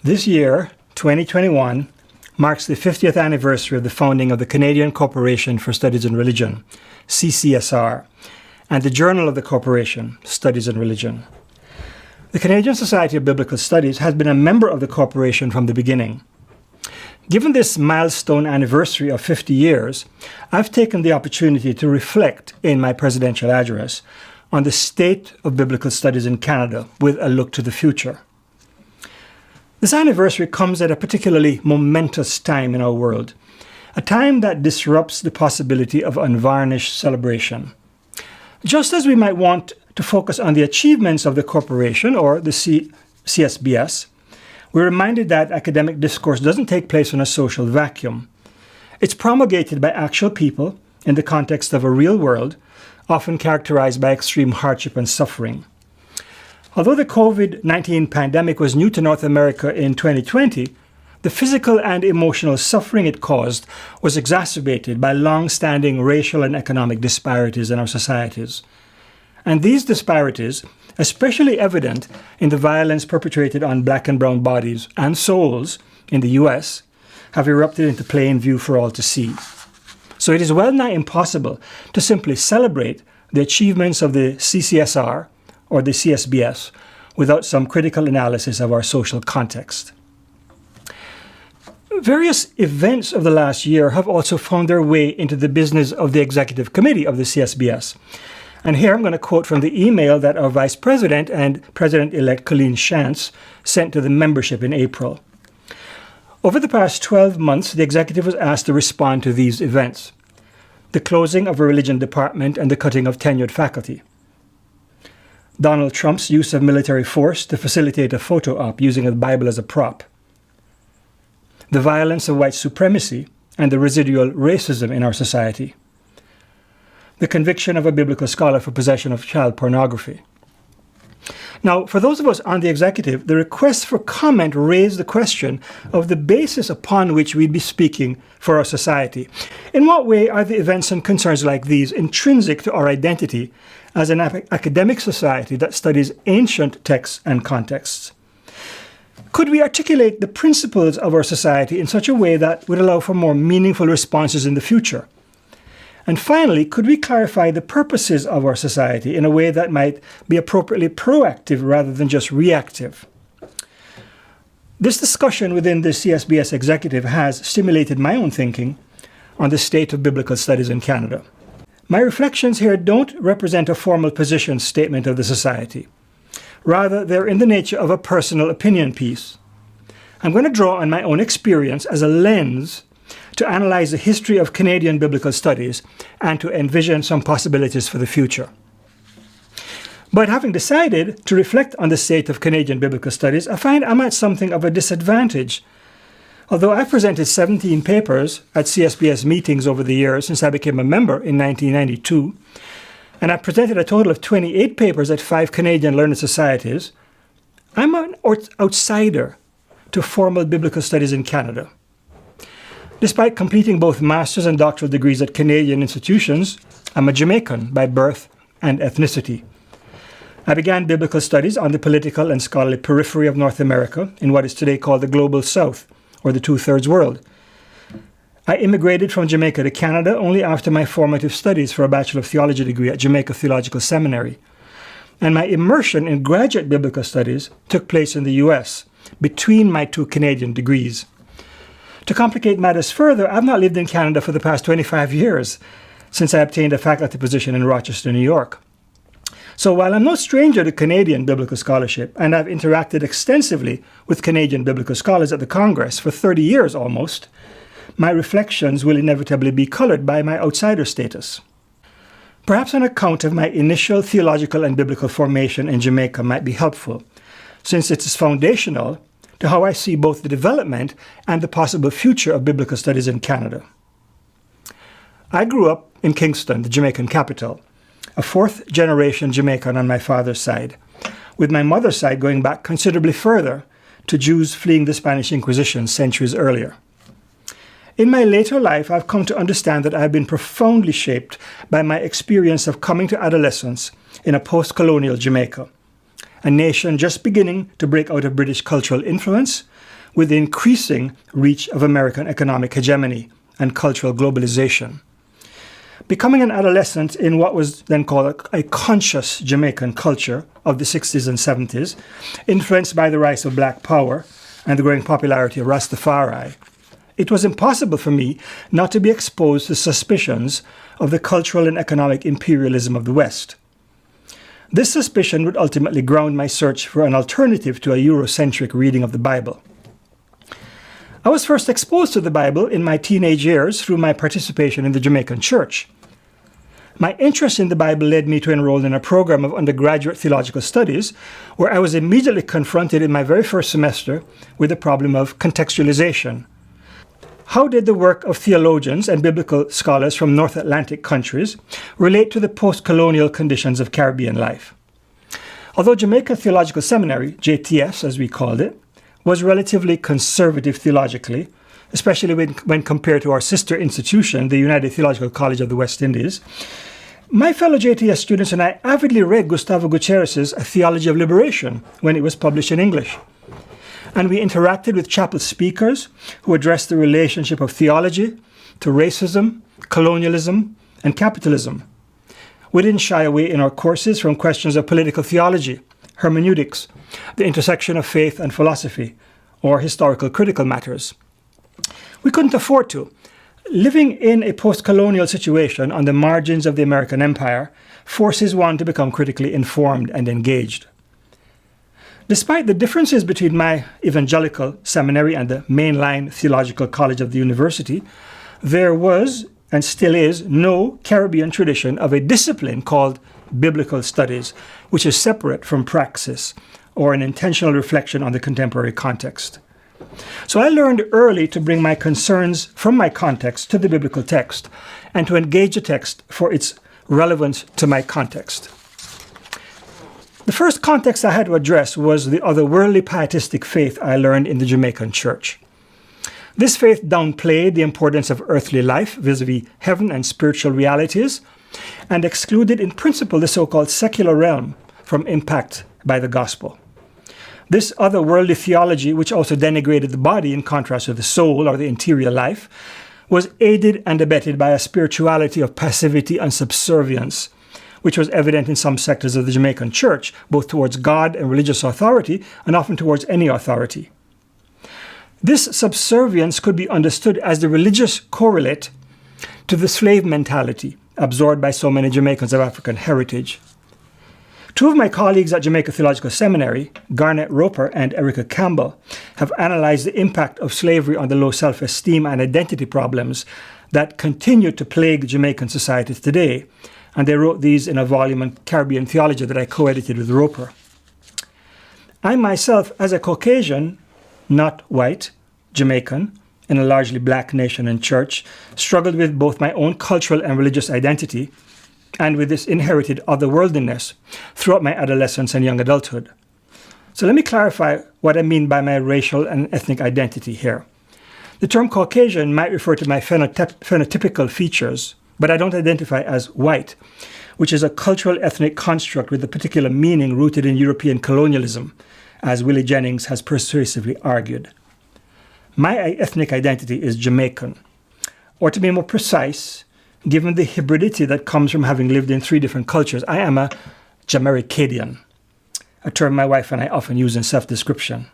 This year, 2021, marks the 50th anniversary of the founding of the Canadian Corporation for Studies in Religion, CCSR, and the Journal of the Corporation, Studies in Religion. The Canadian Society of Biblical Studies has been a member of the corporation from the beginning. Given this milestone anniversary of 50 years, I've taken the opportunity to reflect in my presidential address on the state of biblical studies in Canada with a look to the future. This anniversary comes at a particularly momentous time in our world, a time that disrupts the possibility of unvarnished celebration. Just as we might want to focus on the achievements of the corporation or the CSBS, we're reminded that academic discourse doesn't take place in a social vacuum. It's promulgated by actual people in the context of a real world, often characterized by extreme hardship and suffering. Although the COVID-19 pandemic was new to North America in 2020, the physical and emotional suffering it caused was exacerbated by long-standing racial and economic disparities in our societies. And these disparities, especially evident in the violence perpetrated on black and brown bodies and souls in the US, have erupted into plain view for all to see. So it is well nigh impossible to simply celebrate the achievements of the CCSR or the CSBS without some critical analysis of our social context. Various events of the last year have also found their way into the business of the executive committee of the CSBS. And here I'm going to quote from the email that our Vice President and President-elect Colleen Shantz sent to the membership in April. Over the past 12 months, the executive was asked to respond to these events: the closing of a religion department and the cutting of tenured faculty, Donald Trump's use of military force to facilitate a photo op using a Bible as a prop, the violence of white supremacy and the residual racism in our society, the conviction of a biblical scholar for possession of child pornography. Now, for those of us on the executive, the request for comment raised the question of the basis upon which we'd be speaking for our society. In what way are the events and concerns like these intrinsic to our identity as an academic society that studies ancient texts and contexts? Could we articulate the principles of our society in such a way that would allow for more meaningful responses in the future? And finally, could we clarify the purposes of our society in a way that might be appropriately proactive rather than just reactive? This discussion within the CSBS executive has stimulated my own thinking on the state of biblical studies in Canada. My reflections here don't represent a formal position statement of the society. Rather, they're in the nature of a personal opinion piece. I'm going to draw on my own experience as a lens to analyze the history of Canadian biblical studies and to envision some possibilities for the future. But having decided to reflect on the state of Canadian biblical studies, I find I'm at something of a disadvantage. Although I've presented 17 papers at CSBS meetings over the years since I became a member in 1992, and I've presented a total of 28 papers at 5 Canadian learned societies, I'm an outsider to formal biblical studies in Canada. Despite completing both master's and doctoral degrees at Canadian institutions, I'm a Jamaican by birth and ethnicity. I began biblical studies on the political and scholarly periphery of North America in what is today called the Global South, or the Two-Thirds World. I immigrated from Jamaica to Canada only after my formative studies for a Bachelor of Theology degree at Jamaica Theological Seminary. And my immersion in graduate biblical studies took place in the US, between my 2 Canadian degrees. To complicate matters further, I've not lived in Canada for the past 25 years, since I obtained a faculty position in Rochester, New York. So while I'm no stranger to Canadian biblical scholarship, and I've interacted extensively with Canadian biblical scholars at the Congress for 30 years almost, my reflections will inevitably be colored by my outsider status. Perhaps an account of my initial theological and biblical formation in Jamaica might be helpful, since it is foundational to how I see both the development and the possible future of biblical studies in Canada. I grew up in Kingston, the Jamaican capital, a 4th-generation Jamaican on my father's side, with my mother's side going back considerably further to Jews fleeing the Spanish Inquisition centuries earlier. In my later life, I've come to understand that I've been profoundly shaped by my experience of coming to adolescence in a post-colonial Jamaica, a nation just beginning to break out of British cultural influence with the increasing reach of American economic hegemony and cultural globalization. Becoming an adolescent in what was then called a conscious Jamaican culture of the 60s and 70s, influenced by the rise of Black Power and the growing popularity of Rastafari, it was impossible for me not to be exposed to suspicions of the cultural and economic imperialism of the West. This suspicion would ultimately ground my search for an alternative to a Eurocentric reading of the Bible. I was first exposed to the Bible in my teenage years through my participation in the Jamaican Church. My interest in the Bible led me to enroll in a program of undergraduate theological studies, where I was immediately confronted in my very first semester with the problem of contextualization. How did the work of theologians and biblical scholars from North Atlantic countries relate to the post-colonial conditions of Caribbean life? Although Jamaican Theological Seminary, JTS as we called it, was relatively conservative theologically, especially when compared to our sister institution, the United Theological College of the West Indies, my fellow JTS students and I avidly read Gustavo Gutierrez's A Theology of Liberation when it was published in English. And we interacted with chapel speakers who addressed the relationship of theology to racism, colonialism, and capitalism. We didn't shy away in our courses from questions of political theology, hermeneutics, the intersection of faith and philosophy, or historical critical matters. We couldn't afford to. Living in a post-colonial situation on the margins of the American empire forces one to become critically informed and engaged. Despite the differences between my evangelical seminary and the mainline theological college of the university, there was, and still is, no Caribbean tradition of a discipline called biblical studies, which is separate from praxis or an intentional reflection on the contemporary context. So I learned early to bring my concerns from my context to the biblical text and to engage the text for its relevance to my context. The first context I had to address was the otherworldly pietistic faith I learned in the Jamaican Church. This faith downplayed the importance of earthly life vis-a-vis heaven and spiritual realities, and excluded in principle the so-called secular realm from impact by the gospel. This otherworldly theology, which also denigrated the body in contrast to the soul or the interior life, was aided and abetted by a spirituality of passivity and subservience, which was evident in some sectors of the Jamaican Church, both towards God and religious authority, and often towards any authority. This subservience could be understood as the religious correlate to the slave mentality absorbed by so many Jamaicans of African heritage. Two of my colleagues at Jamaica Theological Seminary, Garnet Roper and Erica Campbell, have analyzed the impact of slavery on the low self-esteem and identity problems that continue to plague Jamaican societies today, and they wrote these in a volume on Caribbean theology that I co-edited with Roper. I myself, as a Caucasian, not white, Jamaican, in a largely black nation and church, struggled with both my own cultural and religious identity and with this inherited otherworldliness throughout my adolescence and young adulthood. So let me clarify what I mean by my racial and ethnic identity here. The term Caucasian might refer to my phenotypical features, but I don't identify as white, which is a cultural ethnic construct with a particular meaning rooted in European colonialism, as Willie Jennings has persuasively argued. My ethnic identity is Jamaican, or to be more precise, given the hybridity that comes from having lived in 3 different cultures, I am a Jamericadian, a term my wife and I often use in self-description.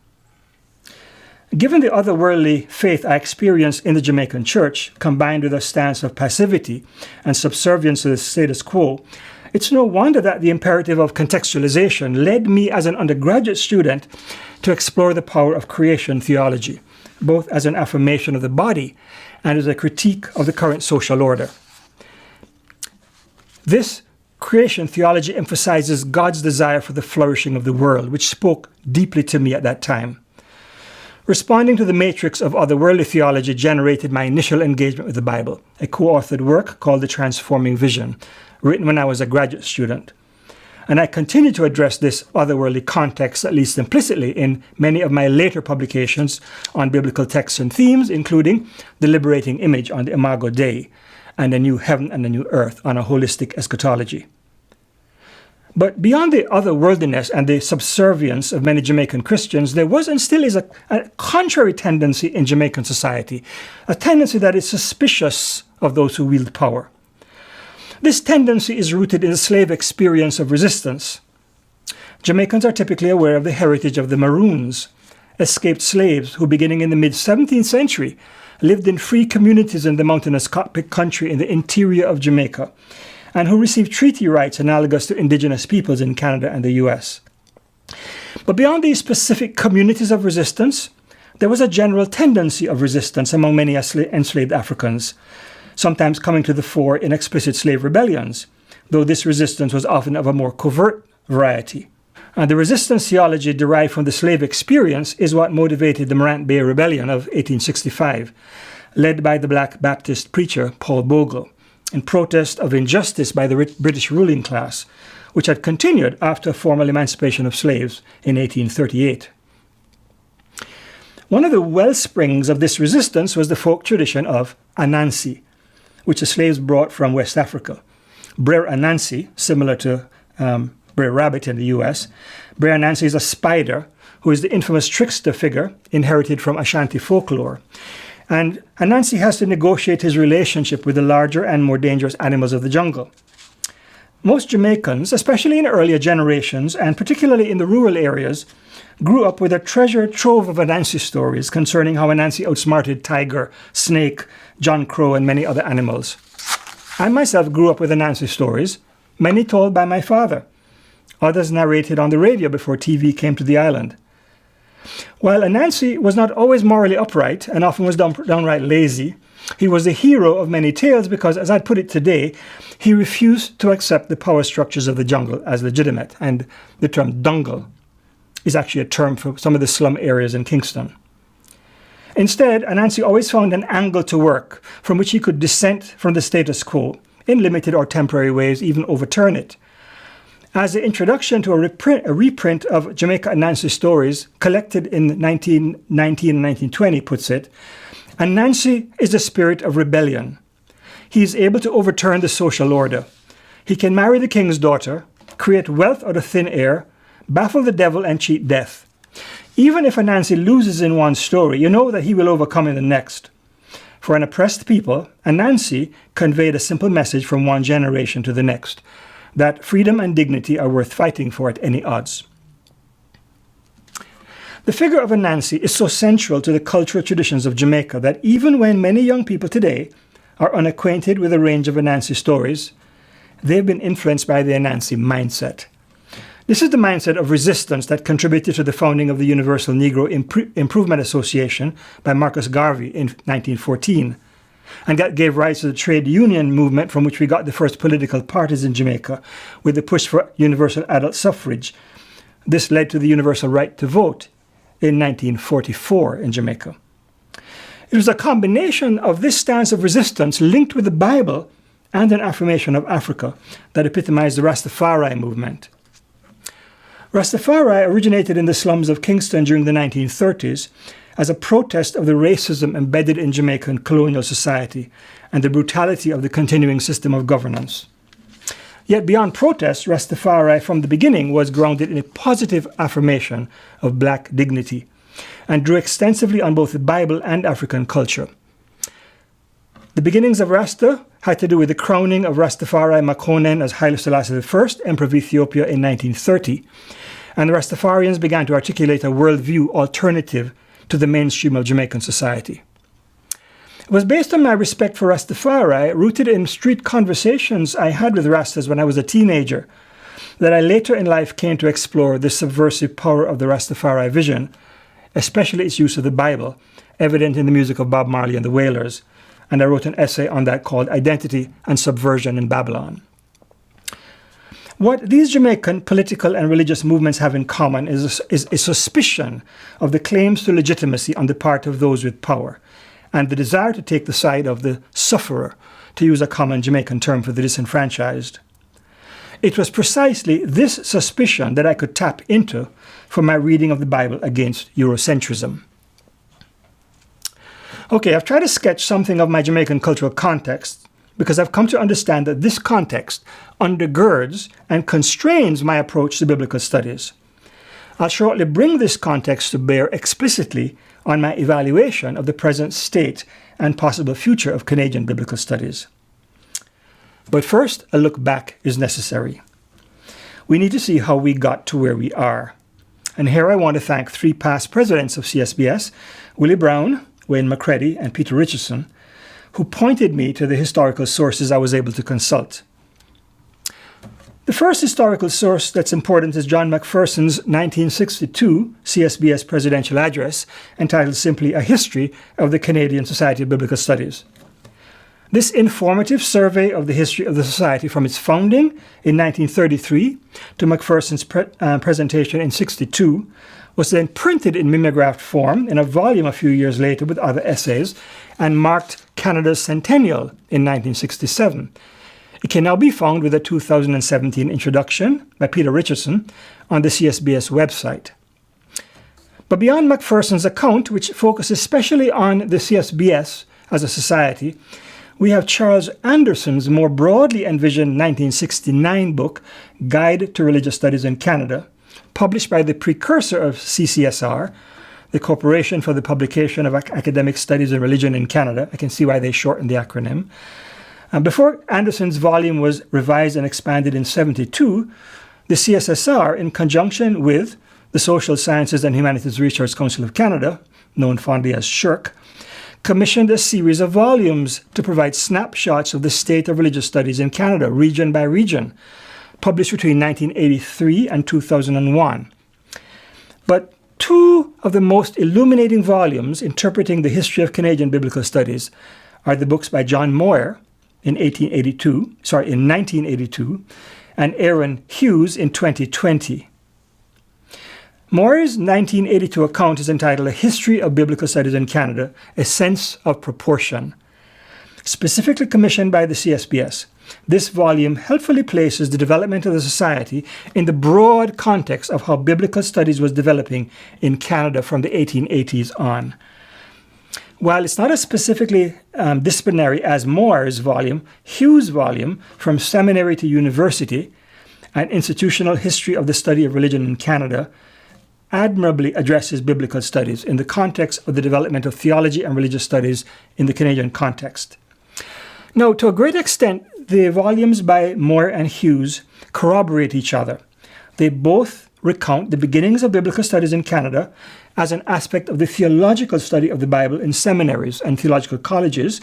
Given the otherworldly faith I experienced in the Jamaican Church, combined with a stance of passivity and subservience to the status quo, it's no wonder that the imperative of contextualization led me as an undergraduate student to explore the power of creation theology, both as an affirmation of the body and as a critique of the current social order. This creation theology emphasizes God's desire for the flourishing of the world, which spoke deeply to me at that time. Responding to the matrix of otherworldly theology generated my initial engagement with the Bible, a co-authored work called The Transforming Vision, written when I was a graduate student. And I continue to address this otherworldly context, at least implicitly, in many of my later publications on biblical texts and themes, including The Liberating Image on the Imago Dei and A New Heaven and a New Earth on a Holistic Eschatology. But beyond the otherworldliness and the subservience of many Jamaican Christians, there was and still is a contrary tendency in Jamaican society, a tendency that is suspicious of those who wield power. This tendency is rooted in the slave experience of resistance. Jamaicans are typically aware of the heritage of the Maroons, escaped slaves who, beginning in the mid-17th century, lived in free communities in the mountainous country in the interior of Jamaica, and who received treaty rights analogous to indigenous peoples in Canada and the US. But beyond these specific communities of resistance, there was a general tendency of resistance among many enslaved Africans, sometimes coming to the fore in explicit slave rebellions, though this resistance was often of a more covert variety. And the resistance theology derived from the slave experience is what motivated the Morant Bay Rebellion of 1865, led by the Black Baptist preacher Paul Bogle, in protest of injustice by the British ruling class, which had continued after formal emancipation of slaves in 1838. One of the well springs of this resistance was the folk tradition of Anansi, which the slaves brought from West Africa. Brer Anansi, similar to Brer Rabbit in the US, Brer Anansi is a spider who is the infamous trickster figure inherited from Ashanti folklore. And Anansi has to negotiate his relationship with the larger and more dangerous animals of the jungle. Most Jamaicans, especially in earlier generations, and particularly in the rural areas, grew up with a treasure trove of Anansi stories concerning how Anansi outsmarted tiger, snake, John Crow, and many other animals. I myself grew up with Anansi stories, many told by my father, others narrated on the radio before TV came to the island. While Anansi was not always morally upright and often was downright lazy, he was the hero of many tales because, as I'd put it today, he refused to accept the power structures of the jungle as legitimate, and the term dungle is actually a term for some of the slum areas in Kingston. Instead, Anansi always found an angle to work from which he could dissent from the status quo, in limited or temporary ways, even overturn it. As the introduction to a reprint of Jamaica Anansi stories collected in 1919 and 1920 puts it, Anansi is the spirit of rebellion. He is able to overturn the social order. He can marry the king's daughter, create wealth out of thin air, baffle the devil, and cheat death. Even if Anansi loses in one story, you know that he will overcome in the next. For an oppressed people, Anansi conveyed a simple message from one generation to the next, that freedom and dignity are worth fighting for at any odds. The figure of Anansi is so central to the cultural traditions of Jamaica that even when many young people today are unacquainted with a range of Anansi stories, they've been influenced by the Anansi mindset. This is the mindset of resistance that contributed to the founding of the Universal Negro Improvement Association by Marcus Garvey in 1914, and that gave rise to the trade union movement from which we got the first political parties in Jamaica, with the push for universal adult suffrage. This led to the universal right to vote in 1944 in Jamaica. It was a combination of this stance of resistance linked with the Bible and an affirmation of Africa that epitomized the Rastafari movement. Rastafari originated in the slums of Kingston during the 1930s as a protest of the racism embedded in Jamaican colonial society and the brutality of the continuing system of governance. Yet beyond protest, Rastafari from the beginning was grounded in a positive affirmation of black dignity and drew extensively on both the Bible and African culture. The beginnings of Rasta had to do with the crowning of Rastafari Makonnen as Haile Selassie I, Emperor of Ethiopia in 1930, and the Rastafarians began to articulate a worldview alternative to the mainstream of Jamaican society. It was based on my respect for Rastafari, rooted in street conversations I had with Rastas when I was a teenager, that I later in life came to explore the subversive power of the Rastafari vision, especially its use of the Bible, evident in the music of Bob Marley and the Wailers, and I wrote an essay on that called Identity and Subversion in Babylon. What these Jamaican political and religious movements have in common is a suspicion of the claims to legitimacy on the part of those with power, and the desire to take the side of the sufferer, to use a common Jamaican term for the disenfranchised. It was precisely this suspicion that I could tap into for my reading of the Bible against Eurocentrism. Okay, I've tried to sketch something of my Jamaican cultural context because I've come to understand that this context undergirds and constrains my approach to biblical studies. I'll shortly bring this context to bear explicitly on my evaluation of the present state and possible future of Canadian biblical studies. But first, a look back is necessary. We need to see how we got to where we are. And here I want to thank three past presidents of CSBS, Willie Brown, Wayne McCready, and Peter Richardson, who pointed me to the historical sources I was able to consult. The first historical source that's important is John McPherson's 1962 CSBS presidential address, entitled simply A History of the Canadian Society of Biblical Studies. This informative survey of the history of the Society from its founding in 1933 to McPherson's presentation in 1962 was then printed in mimeographed form in a volume a few years later with other essays and marked Canada's centennial in 1967. It can now be found with a 2017 introduction by Peter Richardson on the CSBS website. But beyond McPherson's account, which focuses especially on the CSBS as a society, we have Charles Anderson's more broadly envisioned 1969 book, Guide to Religious Studies in Canada, published by the precursor of CCSR, the Corporation for the Publication of Academic Studies in Religion in Canada. I can see why they shortened the acronym. Before Anderson's volume was revised and expanded in 1972, the CSSR, in conjunction with the Social Sciences and Humanities Research Council of Canada, known fondly as SSHRC, commissioned a series of volumes to provide snapshots of the state of religious studies in Canada, region by region, published between 1983 and 2001. But two of the most illuminating volumes interpreting the history of Canadian biblical studies are the books by John Moyer in 1982 and Aaron Hughes in 2020. Moyer's 1982 account is entitled A History of Biblical Studies in Canada, A Sense of Proportion. Specifically commissioned by the CSBS, this volume helpfully places the development of the society in the broad context of how biblical studies was developing in Canada from the 1880s on. While it's not as specifically disciplinary as Moyer's volume, Hughes' volume, From Seminary to University, An Institutional History of the Study of Religion in Canada, admirably addresses biblical studies in the context of the development of theology and religious studies in the Canadian context. Now, to a great extent, the volumes by Moyer and Hughes corroborate each other. They both recount the beginnings of biblical studies in Canada as an aspect of the theological study of the Bible in seminaries and theological colleges,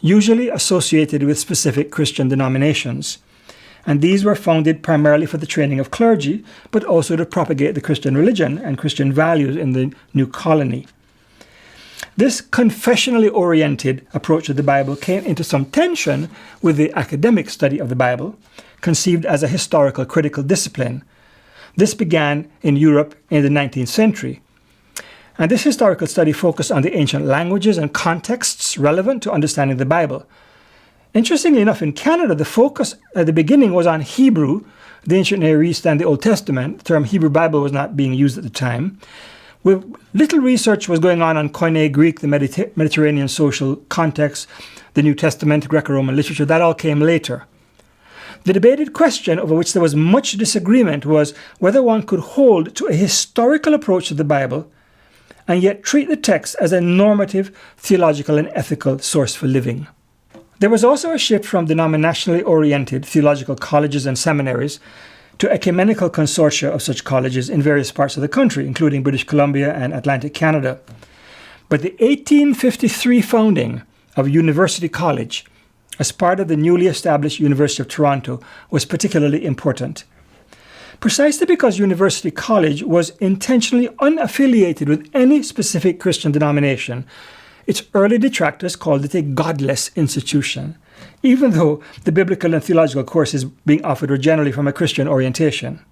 usually associated with specific Christian denominations. And these were founded primarily for the training of clergy, but also to propagate the Christian religion and Christian values in the new colony. This confessionally oriented approach to the Bible came into some tension with the academic study of the Bible, conceived as a historical critical discipline. This began in Europe in the 19th century. And this historical study focused on the ancient languages and contexts relevant to understanding the Bible. Interestingly enough, in Canada, the focus at the beginning was on Hebrew, the ancient Near East and the Old Testament. The term Hebrew Bible was not being used at the time. Little research was going on Koine Greek, the Mediterranean social context, the New Testament, Greco-Roman literature. That all came later. The debated question over which there was much disagreement was whether one could hold to a historical approach to the Bible and yet treat the text as a normative, theological, and ethical source for living. There was also a shift from denominationally oriented theological colleges and seminaries to ecumenical consortia of such colleges in various parts of the country, including British Columbia and Atlantic Canada. But the 1853 founding of University College as part of the newly established University of Toronto was particularly important. Precisely because University College was intentionally unaffiliated with any specific Christian denomination, its early detractors called it a godless institution, even though the biblical and theological courses being offered were generally from a Christian orientation.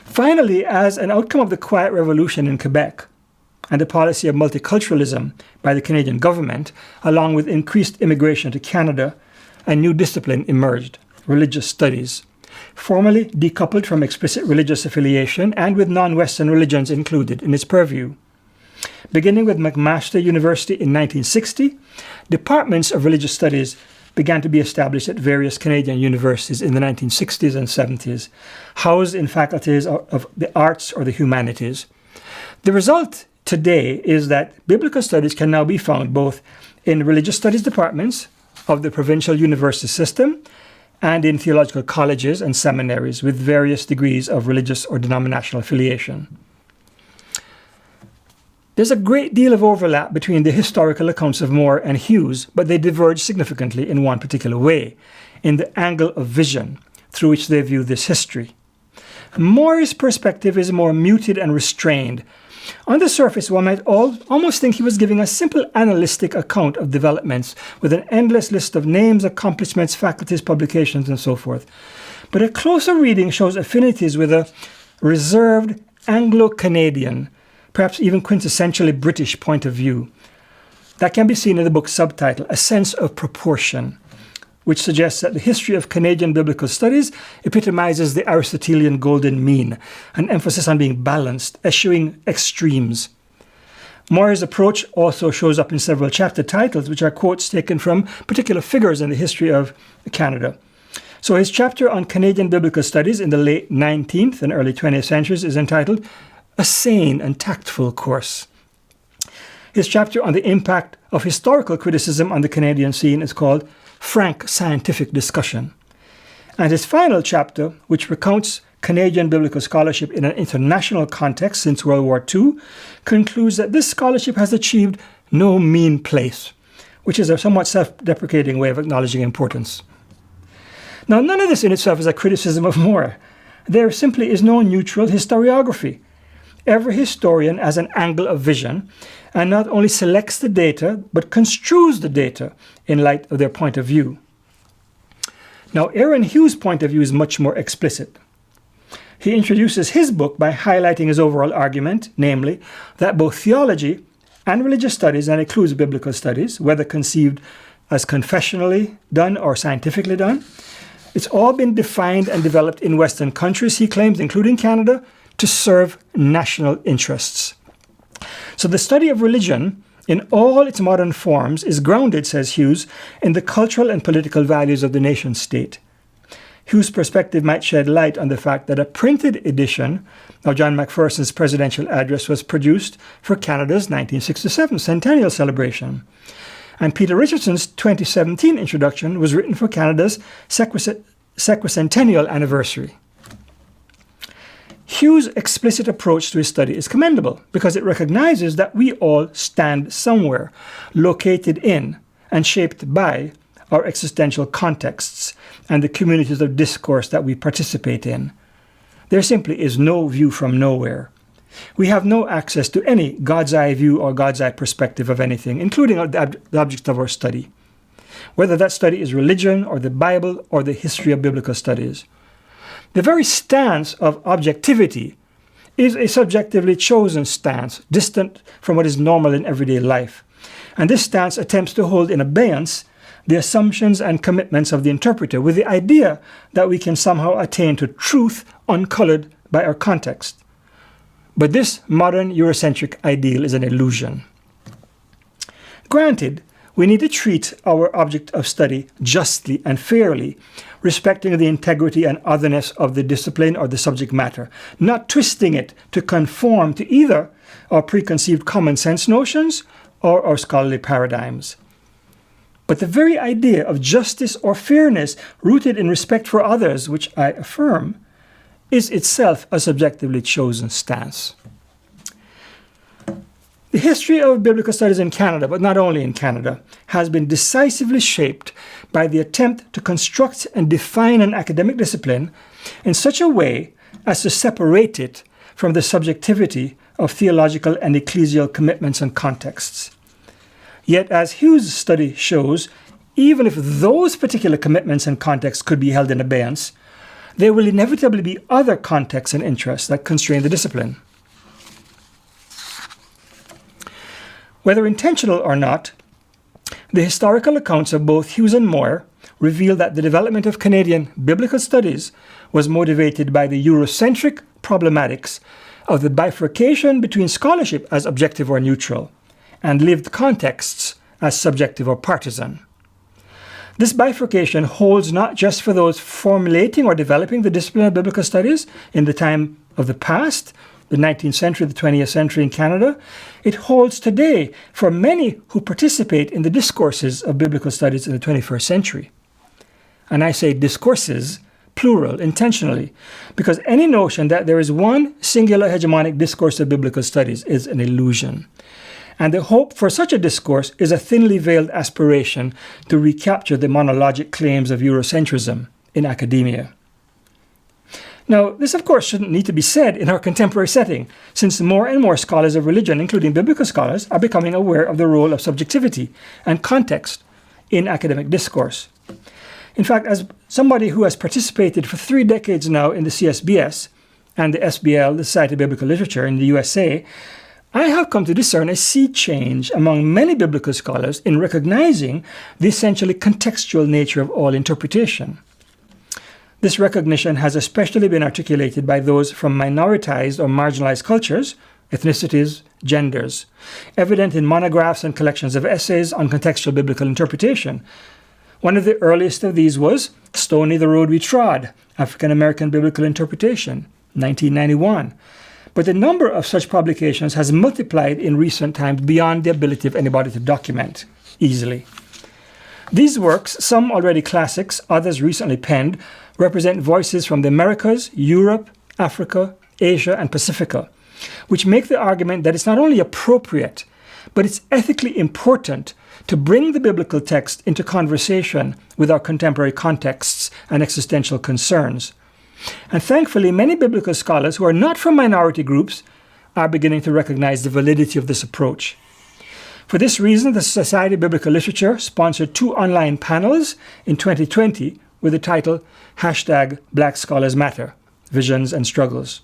Finally, as an outcome of the Quiet Revolution in Quebec and the policy of multiculturalism by the Canadian government, along with increased immigration to Canada, a new discipline emerged, religious studies, formally decoupled from explicit religious affiliation and with non-Western religions included in its purview. Beginning with McMaster University in 1960, departments of religious studies began to be established at various Canadian universities in the 1960s and 70s, housed in faculties of the arts or the humanities. The result today is that biblical studies can now be found both in religious studies departments of the provincial university system and in theological colleges and seminaries with various degrees of religious or denominational affiliation. There's a great deal of overlap between the historical accounts of Moore and Hughes, but they diverge significantly in one particular way, in the angle of vision through which they view this history. Moore's perspective is more muted and restrained. On the surface, one might almost think he was giving a simple analytic account of developments with an endless list of names, accomplishments, faculties, publications, and so forth. But a closer reading shows affinities with a reserved Anglo-Canadian, perhaps even quintessentially British point of view. That can be seen in the book's subtitle, A Sense of Proportion, which suggests that the history of Canadian biblical studies epitomizes the Aristotelian golden mean, an emphasis on being balanced, eschewing extremes. Moore's approach also shows up in several chapter titles, which are quotes taken from particular figures in the history of Canada. So his chapter on Canadian biblical studies in the late 19th and early 20th centuries is entitled A Sane and Tactful Course. His chapter on the impact of historical criticism on the Canadian scene is called Frank Scientific Discussion. And his final chapter, which recounts Canadian biblical scholarship in an international context since World War II, concludes that this scholarship has achieved no mean place, which is a somewhat self-deprecating way of acknowledging importance. Now, none of this in itself is a criticism of Moore. There simply is no neutral historiography. Every historian has an angle of vision and not only selects the data, but construes the data in light of their point of view. Now, Aaron Hughes' point of view is much more explicit. He introduces his book by highlighting his overall argument, namely, that both theology and religious studies, and includes biblical studies, whether conceived as confessionally done or scientifically done, it's all been defined and developed in Western countries, he claims, including Canada, to serve national interests. So the study of religion in all its modern forms is grounded, says Hughes, in the cultural and political values of the nation state. Hughes' perspective might shed light on the fact that a printed edition of John Macpherson's presidential address was produced for Canada's 1967 centennial celebration. And Peter Richardson's 2017 introduction was written for Canada's sesquicentennial anniversary. Hughes' explicit approach to his study is commendable because it recognizes that we all stand somewhere, located in and shaped by our existential contexts and the communities of discourse that we participate in. There simply is no view from nowhere. We have no access to any God's eye view or God's eye perspective of anything, including the object of our study, whether that study is religion or the Bible or the history of biblical studies. The very stance of objectivity is a subjectively chosen stance, distant from what is normal in everyday life. And this stance attempts to hold in abeyance the assumptions and commitments of the interpreter with the idea that we can somehow attain to truth uncolored by our context. But this modern Eurocentric ideal is an illusion. Granted, we need to treat our object of study justly and fairly, respecting the integrity and otherness of the discipline or the subject matter, not twisting it to conform to either our preconceived common sense notions or our scholarly paradigms. But the very idea of justice or fairness rooted in respect for others, which I affirm, is itself a subjectively chosen stance. The history of biblical studies in Canada, but not only in Canada, has been decisively shaped by the attempt to construct and define an academic discipline in such a way as to separate it from the subjectivity of theological and ecclesial commitments and contexts. Yet, as Hughes' study shows, even if those particular commitments and contexts could be held in abeyance, there will inevitably be other contexts and interests that constrain the discipline. Whether intentional or not, the historical accounts of both Hughes and Moore reveal that the development of Canadian biblical studies was motivated by the Eurocentric problematics of the bifurcation between scholarship as objective or neutral and lived contexts as subjective or partisan. This bifurcation holds not just for those formulating or developing the discipline of biblical studies in the time of the past, the 19th century, the 20th century in Canada. It holds today for many who participate in the discourses of biblical studies in the 21st century. And I say discourses, plural, intentionally, because any notion that there is one singular hegemonic discourse of biblical studies is an illusion. And the hope for such a discourse is a thinly veiled aspiration to recapture the monologic claims of Eurocentrism in academia. Now, this of course shouldn't need to be said in our contemporary setting, since more and more scholars of religion, including biblical scholars, are becoming aware of the role of subjectivity and context in academic discourse. In fact, as somebody who has participated for 3 decades now in the CSBS and the SBL, the Society of Biblical Literature in the USA, I have come to discern a sea change among many biblical scholars in recognizing the essentially contextual nature of all interpretation. This recognition has especially been articulated by those from minoritized or marginalized cultures, ethnicities, genders, evident in monographs and collections of essays on contextual biblical interpretation. One of the earliest of these was Stony the Road We Trod, African American Biblical Interpretation, 1991. But the number of such publications has multiplied in recent times beyond the ability of anybody to document easily. These works, some already classics, others recently penned, represent voices from the Americas, Europe, Africa, Asia, and Pacifica, which make the argument that it's not only appropriate, but it's ethically important to bring the biblical text into conversation with our contemporary contexts and existential concerns. And thankfully, many biblical scholars who are not from minority groups are beginning to recognize the validity of this approach. For this reason, the Society of Biblical Literature sponsored 2 online panels in 2020 with the title #Black Scholars Matter, Visions and Struggles.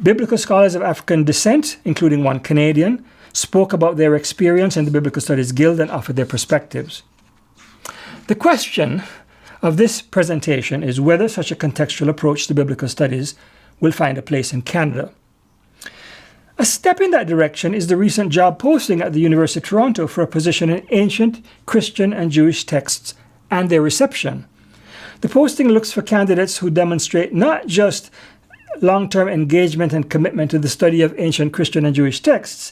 Biblical scholars of African descent, including one Canadian, spoke about their experience in the Biblical Studies Guild and offered their perspectives. The question of this presentation is whether such a contextual approach to biblical studies will find a place in Canada. A step in that direction is the recent job posting at the University of Toronto for a position in ancient Christian and Jewish texts and their reception. The posting looks for candidates who demonstrate not just long-term engagement and commitment to the study of ancient Christian and Jewish texts,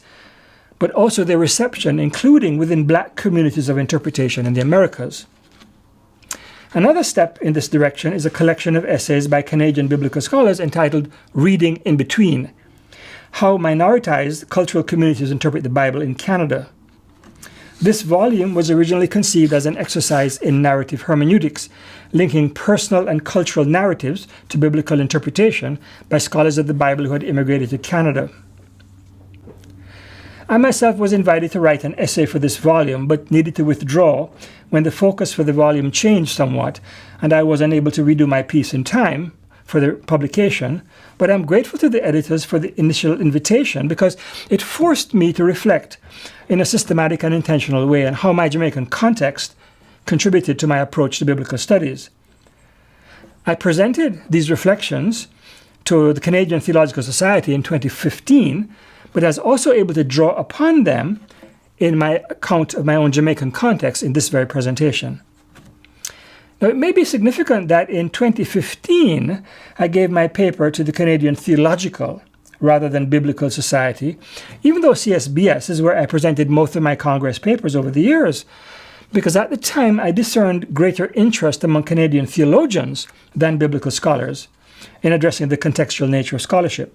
but also their reception, including within Black communities of interpretation in the Americas. Another step in this direction is a collection of essays by Canadian biblical scholars entitled Reading in Between: How Minoritized Cultural Communities Interpret the Bible in Canada. This volume was originally conceived as an exercise in narrative hermeneutics, linking personal and cultural narratives to biblical interpretation by scholars of the Bible who had immigrated to Canada. I myself was invited to write an essay for this volume, but needed to withdraw when the focus for the volume changed somewhat, and I was unable to redo my piece in time for the publication. But I'm grateful to the editors for the initial invitation, because it forced me to reflect in a systematic and intentional way on how my Jamaican context contributed to my approach to biblical studies. I presented these reflections to the Canadian Theological Society in 2015, but I was also able to draw upon them in my account of my own Jamaican context in this very presentation. Now, it may be significant that in 2015, I gave my paper to the Canadian Theological rather than Biblical Society, even though CSBS is where I presented most of my Congress papers over the years, because at the time I discerned greater interest among Canadian theologians than biblical scholars in addressing the contextual nature of scholarship.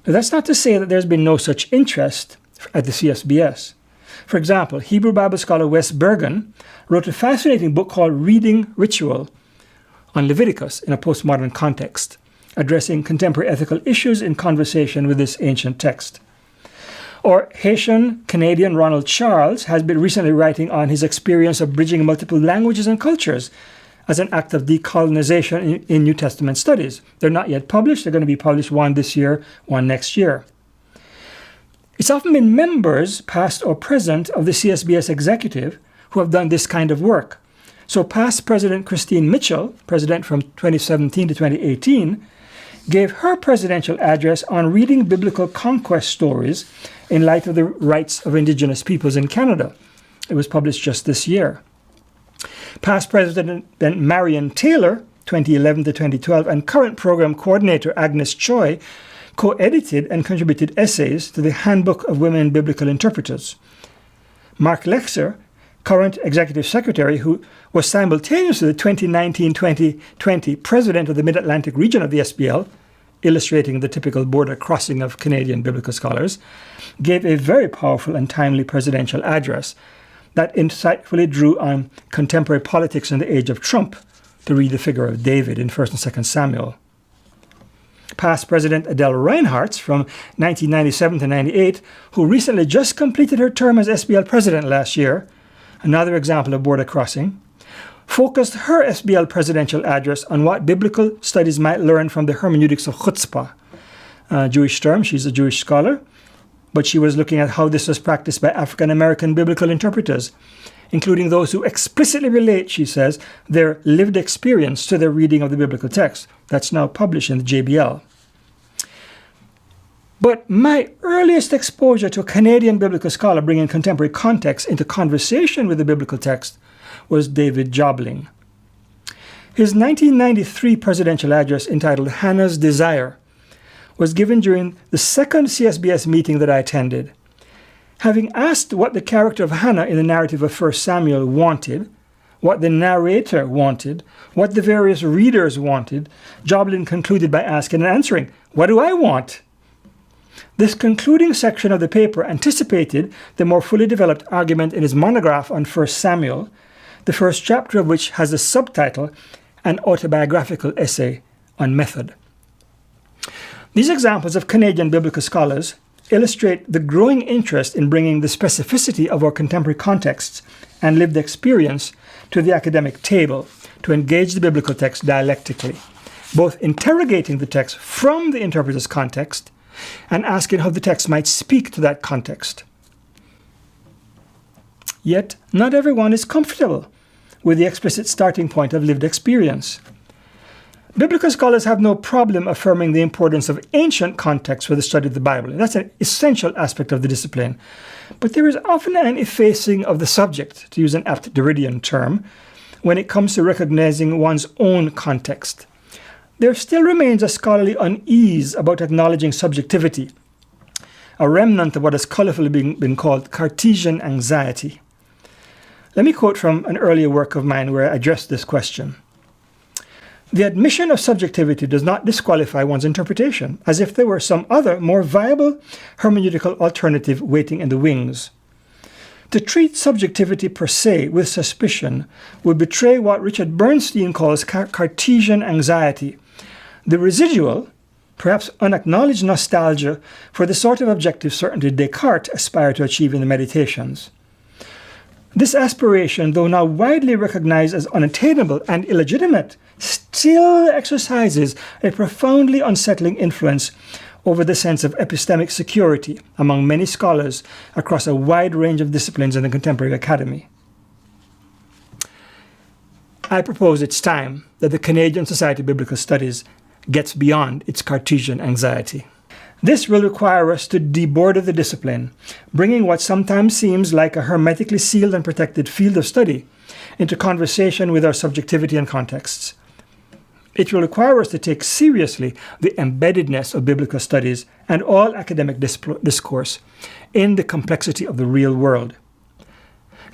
Now, that's not to say that there's been no such interest at the CSBS. For example, Hebrew Bible scholar Wes Bergen wrote a fascinating book called Reading Ritual on Leviticus in a postmodern context, addressing contemporary ethical issues in conversation with this ancient text. Or Haitian-Canadian Ronald Charles has been recently writing on his experience of bridging multiple languages and cultures as an act of decolonization in New Testament studies. They're not yet published. They're going to be published, one this year, one next year. It's often been members, past or present, of the CSBS executive who have done this kind of work. So past President Christine Mitchell, president from 2017 to 2018, gave her presidential address on reading biblical conquest stories in light of the rights of Indigenous peoples in Canada. It was published just this year. Past President Marion Taylor, 2011 to 2012, and current program coordinator Agnes Choi co-edited and contributed essays to the Handbook of Women Biblical Interpreters. Mark Lexer, current executive secretary, who was simultaneously the 2019-2020 president of the Mid-Atlantic region of the SBL, illustrating the typical border crossing of Canadian biblical scholars, gave a very powerful and timely presidential address that insightfully drew on contemporary politics in the age of Trump to read the figure of David in 1 and 2 Samuel. Past President Adele Reinhardt from 1997 to 98, who recently just completed her term as SBL president last year, another example of border crossing, focused her SBL presidential address on what biblical studies might learn from the hermeneutics of chutzpah, a Jewish term. She's a Jewish scholar, but she was looking at how this was practiced by African American biblical interpreters, including those who explicitly relate, she says, their lived experience to their reading of the biblical text. That's now published in the JBL. But my earliest exposure to a Canadian biblical scholar bringing contemporary context into conversation with the biblical text was David Jobling. His 1993 presidential address entitled Hannah's Desire was given during the second CSBS meeting that I attended. Having asked what the character of Hannah in the narrative of 1 Samuel wanted, what the narrator wanted, what the various readers wanted, Jobling concluded by asking and answering, "What do I want?" This concluding section of the paper anticipated the more fully developed argument in his monograph on 1 Samuel, the first chapter of which has the subtitle, An Autobiographical Essay on Method. These examples of Canadian biblical scholars illustrate the growing interest in bringing the specificity of our contemporary contexts and lived experience to the academic table to engage the biblical text dialectically, both interrogating the text from the interpreter's context and asking how the text might speak to that context. Yet, not everyone is comfortable with the explicit starting point of lived experience. Biblical scholars have no problem affirming the importance of ancient context for the study of the Bible. That's an essential aspect of the discipline. But there is often an effacing of the subject, to use an apt Derridian term, when it comes to recognizing one's own context. There still remains a scholarly unease about acknowledging subjectivity, a remnant of what has colorfully been called Cartesian anxiety. Let me quote from an earlier work of mine where I addressed this question. The admission of subjectivity does not disqualify one's interpretation, as if there were some other, more viable hermeneutical alternative waiting in the wings. To treat subjectivity per se with suspicion would betray what Richard Bernstein calls Cartesian anxiety, the residual, perhaps unacknowledged nostalgia for the sort of objective certainty Descartes aspired to achieve in the Meditations. This aspiration, though now widely recognized as unattainable and illegitimate, still exercises a profoundly unsettling influence over the sense of epistemic security among many scholars across a wide range of disciplines in the contemporary academy. I propose it's time that the Canadian Society of Biblical Studies gets beyond its Cartesian anxiety. This will require us to deborder the discipline, bringing what sometimes seems like a hermetically sealed and protected field of study into conversation with our subjectivity and contexts. It will require us to take seriously the embeddedness of biblical studies and all academic discourse in the complexity of the real world.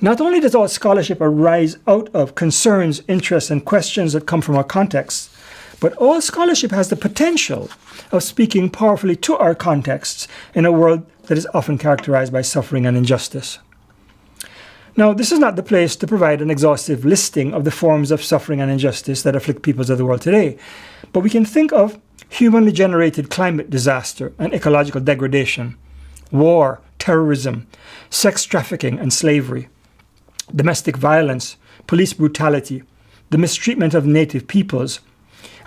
Not only does all scholarship arise out of concerns, interests, and questions that come from our contexts, but all scholarship has the potential of speaking powerfully to our contexts in a world that is often characterized by suffering and injustice. Now, this is not the place to provide an exhaustive listing of the forms of suffering and injustice that afflict peoples of the world today, but we can think of humanly generated climate disaster and ecological degradation, war, terrorism, sex trafficking and slavery, domestic violence, police brutality, the mistreatment of native peoples.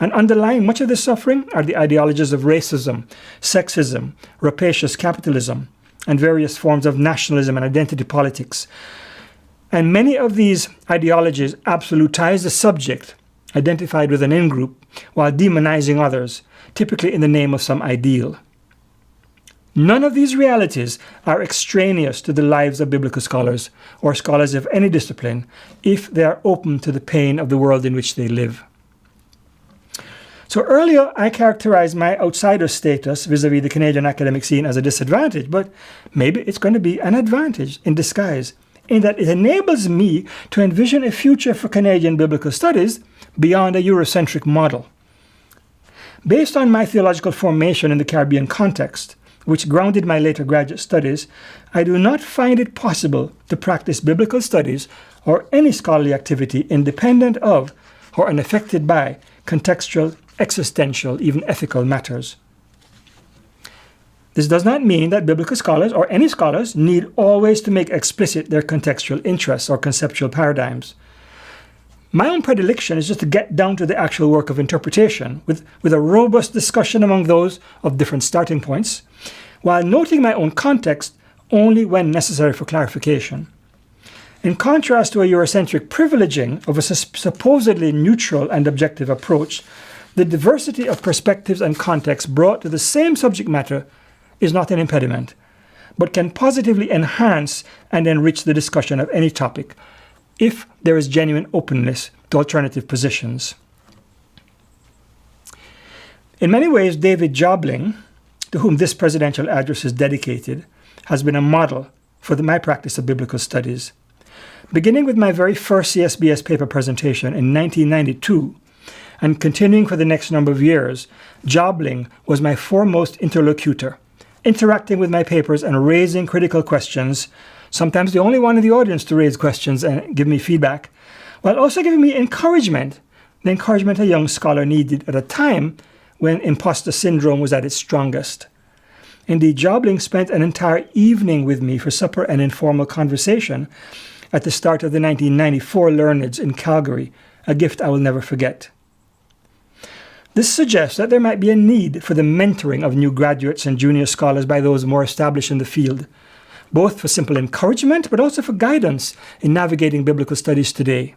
And underlying much of this suffering are the ideologies of racism, sexism, rapacious capitalism, and various forms of nationalism and identity politics. And many of these ideologies absolutize the subject identified with an in-group while demonizing others, typically in the name of some ideal. None of these realities are extraneous to the lives of biblical scholars or scholars of any discipline if they are open to the pain of the world in which they live. So earlier, I characterized my outsider status vis-a-vis the Canadian academic scene as a disadvantage, but maybe it's going to be an advantage in disguise, in that it enables me to envision a future for Canadian biblical studies beyond a Eurocentric model. Based on my theological formation in the Caribbean context, which grounded my later graduate studies, I do not find it possible to practice biblical studies or any scholarly activity independent of or unaffected by contextual, existential, even ethical matters. This does not mean that biblical scholars or any scholars need always to make explicit their contextual interests or conceptual paradigms. My own predilection is just to get down to the actual work of interpretation with a robust discussion among those of different starting points, while noting my own context only when necessary for clarification. In contrast to a Eurocentric privileging of a supposedly neutral and objective approach, the diversity of perspectives and contexts brought to the same subject matter is not an impediment, but can positively enhance and enrich the discussion of any topic, if there is genuine openness to alternative positions. In many ways, David Jobling, to whom this presidential address is dedicated, has been a model for my practice of biblical studies. Beginning with my very first CSBS paper presentation in 1992, and continuing for the next number of years, Jobling was my foremost interlocutor, interacting with my papers and raising critical questions, sometimes the only one in the audience to raise questions and give me feedback, while also giving me encouragement, the encouragement a young scholar needed at a time when imposter syndrome was at its strongest. Indeed, Jobling spent an entire evening with me for supper and informal conversation at the start of the 1994 Learneds in Calgary, a gift I will never forget. This suggests that there might be a need for the mentoring of new graduates and junior scholars by those more established in the field, both for simple encouragement but also for guidance in navigating biblical studies today.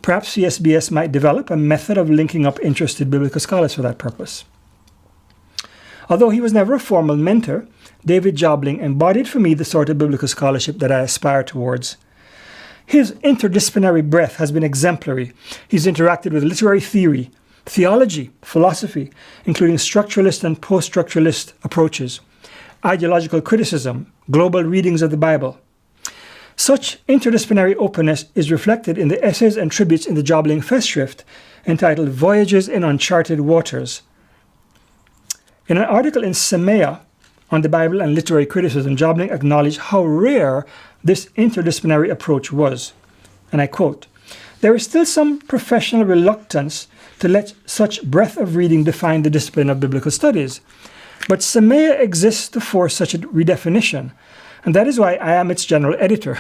Perhaps CSBS might develop a method of linking up interested biblical scholars for that purpose. Although he was never a formal mentor, David Jobling embodied for me the sort of biblical scholarship that I aspire towards. His interdisciplinary breadth has been exemplary. He's interacted with literary theory, theology, philosophy, including structuralist and post-structuralist approaches, ideological criticism, global readings of the Bible. Such interdisciplinary openness is reflected in the essays and tributes in the Jobling Festschrift entitled Voyages in Uncharted Waters. In an article in Seminary on the Bible and literary criticism, Jobling acknowledged how rare this interdisciplinary approach was. And I quote, "There is still some professional reluctance to let such breadth of reading define the discipline of biblical studies. But Seminary exists to force such a redefinition, and that is why I am its general editor."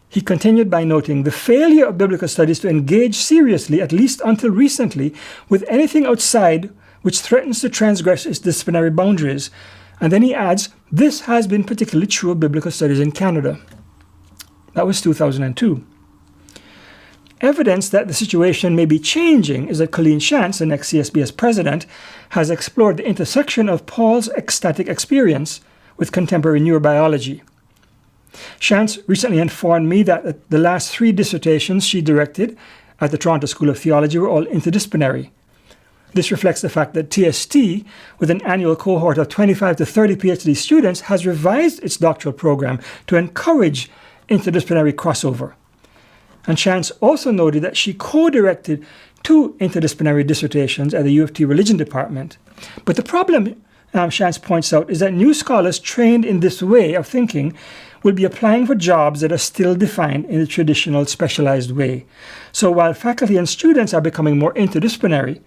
He continued by noting the failure of biblical studies to engage seriously, at least until recently, with anything outside which threatens to transgress its disciplinary boundaries. And then he adds, this has been particularly true of biblical studies in Canada. That was 2002. Evidence that the situation may be changing is that Colleen Shantz, the next CSBS president, has explored the intersection of Paul's ecstatic experience with contemporary neurobiology. Shantz recently informed me that the last 3 dissertations she directed at the Toronto School of Theology were all interdisciplinary. This reflects the fact that TST, with an annual cohort of 25 to 30 PhD students, has revised its doctoral program to encourage interdisciplinary crossover. And Shantz also noted that she co-directed 2 interdisciplinary dissertations at the U of T Religion Department. But the problem, Shantz points out, is that new scholars trained in this way of thinking will be applying for jobs that are still defined in the traditional specialized way. So while faculty and students are becoming more interdisciplinary,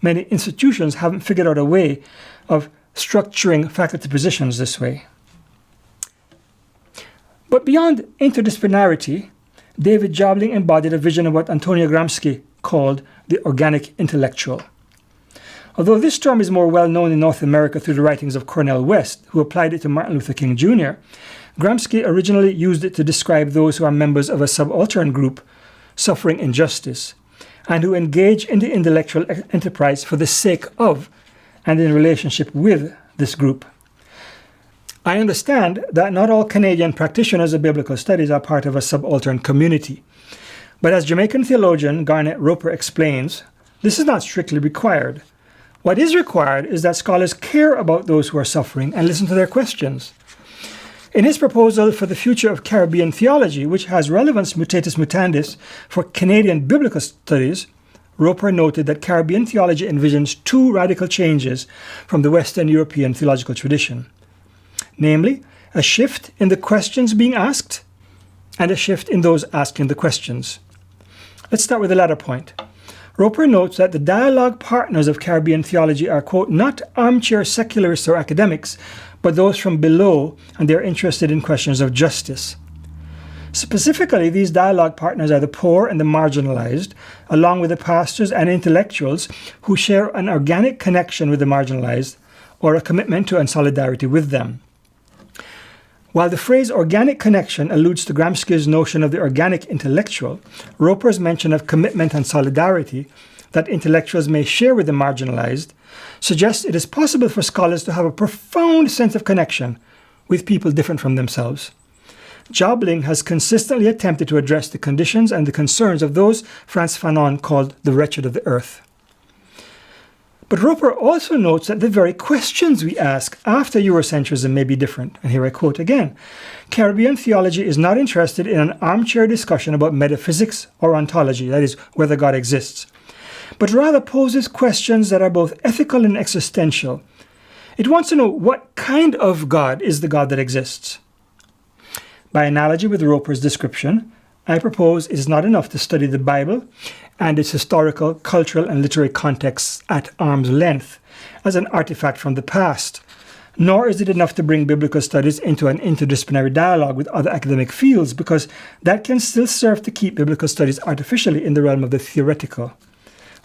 many institutions haven't figured out a way of structuring faculty positions this way. But beyond interdisciplinarity, David Jobling embodied a vision of what Antonio Gramsci called the organic intellectual. Although this term is more well known in North America through the writings of Cornel West, who applied it to Martin Luther King Jr., Gramsci originally used it to describe those who are members of a subaltern group suffering injustice, and who engage in the intellectual enterprise for the sake of and in relationship with this group. I understand that not all Canadian practitioners of biblical studies are part of a subaltern community. But as Jamaican theologian Garnet Roper explains, this is not strictly required. What is required is that scholars care about those who are suffering and listen to their questions. In his proposal for the future of Caribbean theology, which has relevance mutatis mutandis for Canadian biblical studies, Roper noted that Caribbean theology envisions two radical changes from the Western European theological tradition, namely, a shift in the questions being asked and a shift in those asking the questions. Let's start with the latter point. Roper notes that the dialogue partners of Caribbean theology are, quote, not armchair secularists or academics, but those from below, and they're interested in questions of justice. Specifically, these dialogue partners are the poor and the marginalized, along with the pastors and intellectuals who share an organic connection with the marginalized or a commitment to and solidarity with them. While the phrase organic connection alludes to Gramsci's notion of the organic intellectual, Roper's mention of commitment and solidarity that intellectuals may share with the marginalized suggests it is possible for scholars to have a profound sense of connection with people different from themselves. Jobling has consistently attempted to address the conditions and the concerns of those Frantz Fanon called the wretched of the earth. But Roper also notes that the very questions we ask after Eurocentrism may be different. And here I quote again, Caribbean theology is not interested in an armchair discussion about metaphysics or ontology, that is, whether God exists, but rather poses questions that are both ethical and existential. It wants to know what kind of God is the God that exists. By analogy with Roper's description, I propose it is not enough to study the Bible and its historical, cultural, and literary contexts at arm's length as an artifact from the past, nor is it enough to bring biblical studies into an interdisciplinary dialogue with other academic fields, because that can still serve to keep biblical studies artificially in the realm of the theoretical.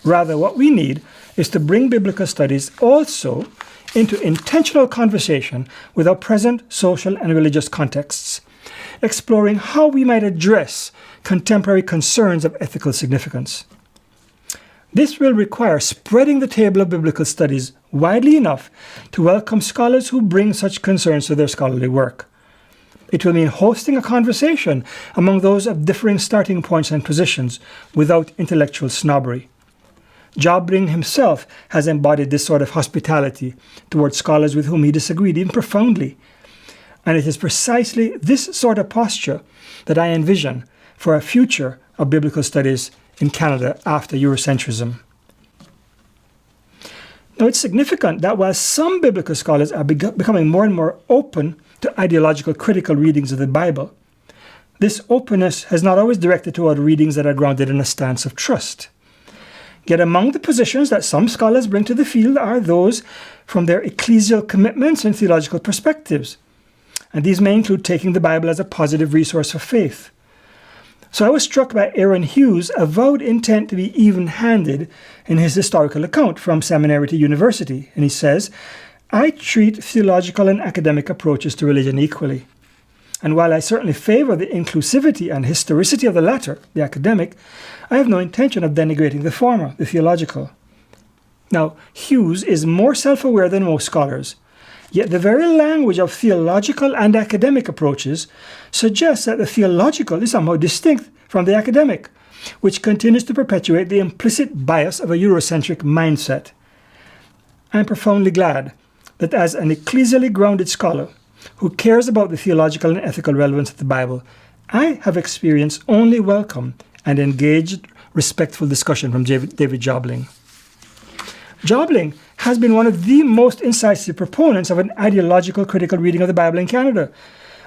Rather, what we need is to bring biblical studies also into intentional conversation with our present social and religious contexts, exploring how we might address contemporary concerns of ethical significance. This will require spreading the table of biblical studies widely enough to welcome scholars who bring such concerns to their scholarly work. It will mean hosting a conversation among those of differing starting points and positions without intellectual snobbery. Jobling himself has embodied this sort of hospitality towards scholars with whom he disagreed, even profoundly. And it is precisely this sort of posture that I envision for a future of biblical studies in Canada after Eurocentrism. Now, it's significant that while some biblical scholars are becoming more and more open to ideological critical readings of the Bible, this openness has not always directed toward readings that are grounded in a stance of trust. Yet among the positions that some scholars bring to the field are those from their ecclesial commitments and theological perspectives. And these may include taking the Bible as a positive resource for faith. So I was struck by Aaron Hughes' avowed intent to be even-handed in his historical account from seminary to university. And he says, I treat theological and academic approaches to religion equally. And while I certainly favor the inclusivity and historicity of the latter, the academic, I have no intention of denigrating the former, the theological. Now, Hughes is more self-aware than most scholars. Yet the very language of theological and academic approaches suggests that the theological is somehow distinct from the academic, which continues to perpetuate the implicit bias of a Eurocentric mindset. I am profoundly glad that as an ecclesially grounded scholar who cares about the theological and ethical relevance of the Bible, I have experienced only welcome and engaged, respectful discussion from David Jobling. Jobling has been one of the most incisive proponents of an ideological critical reading of the Bible in Canada,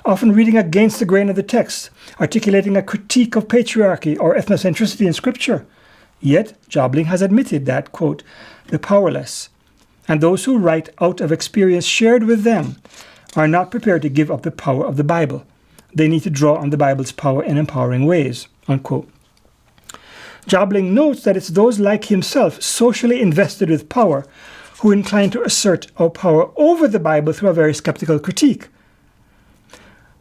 often reading against the grain of the text, articulating a critique of patriarchy or ethnocentricity in Scripture. Yet, Jobling has admitted that, quote, the powerless and those who write out of experience shared with them are not prepared to give up the power of the Bible. They need to draw on the Bible's power in empowering ways, unquote. Jobling notes that it's those like himself, socially invested with power, who incline to assert our power over the Bible through a very skeptical critique.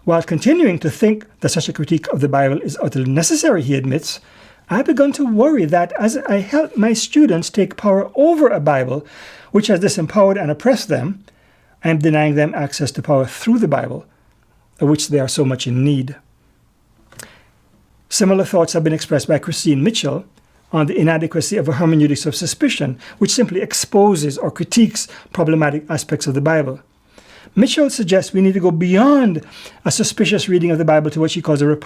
While continuing to think that such a critique of the Bible is utterly necessary, he admits, I've begun to worry that as I help my students take power over a Bible which has disempowered and oppressed them, I am denying them access to power through the Bible, of which they are so much in need. Similar thoughts have been expressed by Christine Mitchell on the inadequacy of a hermeneutics of suspicion, which simply exposes or critiques problematic aspects of the Bible. Mitchell suggests we need to go beyond a suspicious reading of the Bible to what she calls a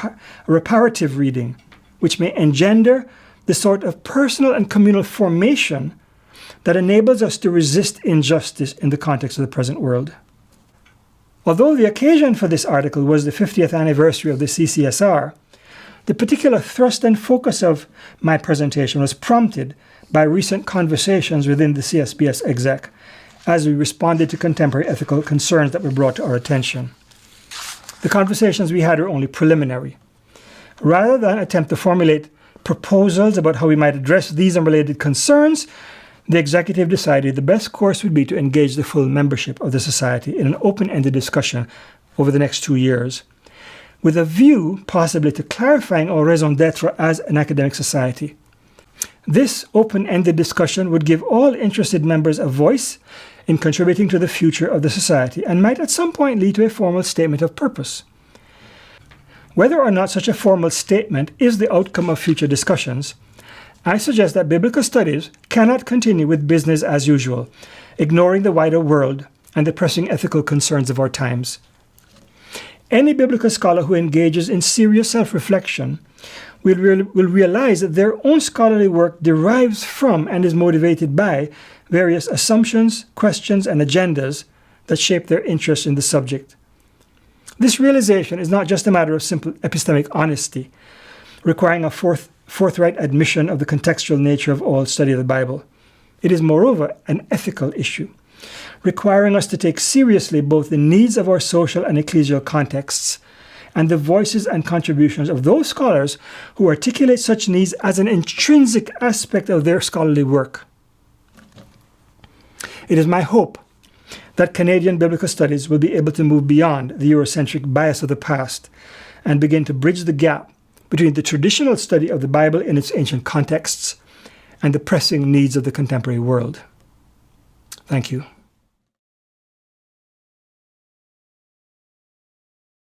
reparative reading, which may engender the sort of personal and communal formation that enables us to resist injustice in the context of the present world. Although the occasion for this article was the 50th anniversary of the CCSR, the particular thrust and focus of my presentation was prompted by recent conversations within the CSBS exec as we responded to contemporary ethical concerns that were brought to our attention. The conversations we had were only preliminary. Rather than attempt to formulate proposals about how we might address these and related concerns, the executive decided the best course would be to engage the full membership of the society in an open-ended discussion over the next 2 years, with a view possibly to clarifying our raison d'etre as an academic society. This open-ended discussion would give all interested members a voice in contributing to the future of the society and might at some point lead to a formal statement of purpose. Whether or not such a formal statement is the outcome of future discussions, I suggest that biblical studies cannot continue with business as usual, ignoring the wider world and the pressing ethical concerns of our times. Any biblical scholar who engages in serious self-reflection will realize that their own scholarly work derives from and is motivated by various assumptions, questions, and agendas that shape their interest in the subject. This realization is not just a matter of simple epistemic honesty, requiring a forthright admission of the contextual nature of all study of the Bible. It is, moreover, an ethical issue, requiring us to take seriously both the needs of our social and ecclesial contexts and the voices and contributions of those scholars who articulate such needs as an intrinsic aspect of their scholarly work. It is my hope that Canadian biblical studies will be able to move beyond the Eurocentric bias of the past and begin to bridge the gap between the traditional study of the Bible in its ancient contexts and the pressing needs of the contemporary world. Thank you.